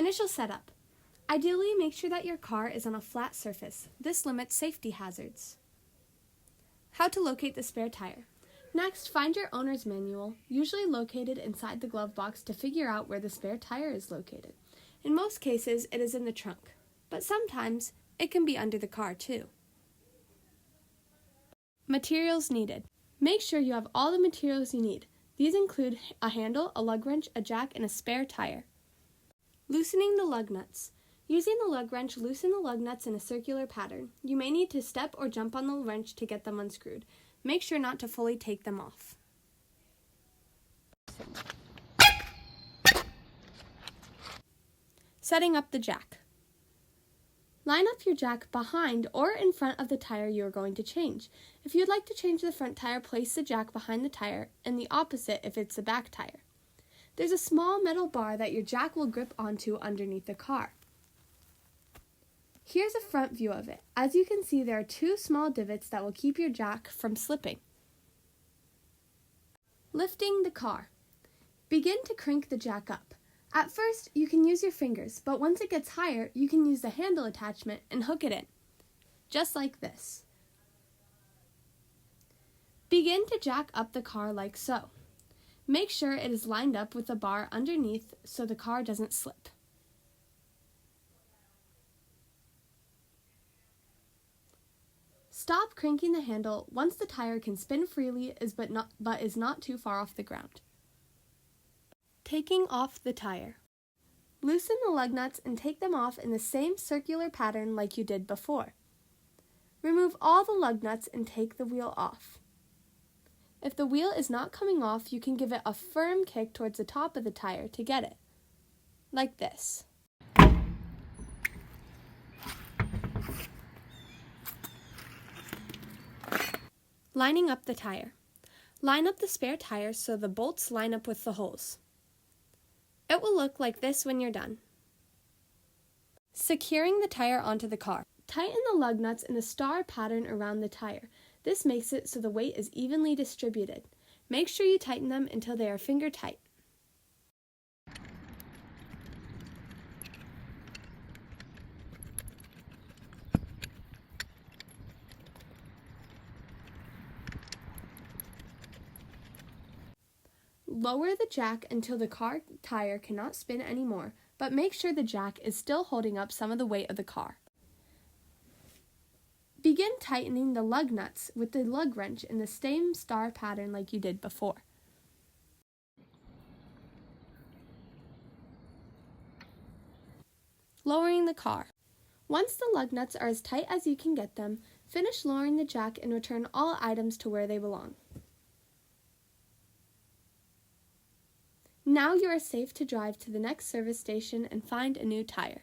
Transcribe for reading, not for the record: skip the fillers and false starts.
Initial setup. Ideally, make sure that your car is on a flat surface. This limits safety hazards. How to locate the spare tire. Next, find your owner's manual, usually located inside the glove box, to figure out where the spare tire is located. In most cases, it is in the trunk, but sometimes it can be under the car too. Materials needed. Make sure you have all the materials you need. These include a handle, a lug wrench, a jack, and a spare tire. Loosening the lug nuts. Using the lug wrench, loosen the lug nuts in a circular pattern. You may need to step or jump on the wrench to get them unscrewed. Make sure not to fully take them off. Setting up the jack. Line up your jack behind or in front of the tire you are going to change. If you'd like to change the front tire, place the jack behind the tire, and the opposite if it's the back tire. There's a small metal bar that your jack will grip onto underneath the car. Here's a front view of it. As you can see, there are two small divots that will keep your jack from slipping. Lifting the car. Begin to crank the jack up. At first, you can use your fingers, but once it gets higher, you can use the handle attachment and hook it in, just like this. Begin to jack up the car like so. Make sure it is lined up with the bar underneath so the car doesn't slip. Stop cranking the handle once the tire can spin freely but is not too far off the ground. Taking off the tire. Loosen the lug nuts and take them off in the same circular pattern like you did before. Remove all the lug nuts and take the wheel off. If the wheel is not coming off, you can give it a firm kick towards the top of the tire to get it, like this. Lining up the tire. Line up the spare tire so the bolts line up with the holes. It will look like this when you're done. Securing the tire onto the car. Tighten the lug nuts in a star pattern around the tire. This makes it so the weight is evenly distributed. Make sure you tighten them until they are finger tight. Lower the jack until the car tire cannot spin anymore, but make sure the jack is still holding up some of the weight of the car. Begin tightening the lug nuts with the lug wrench in the same star pattern like you did before. Lowering the car. Once the lug nuts are as tight as you can get them, finish lowering the jack and return all items to where they belong. Now you are safe to drive to the next service station and find a new tire.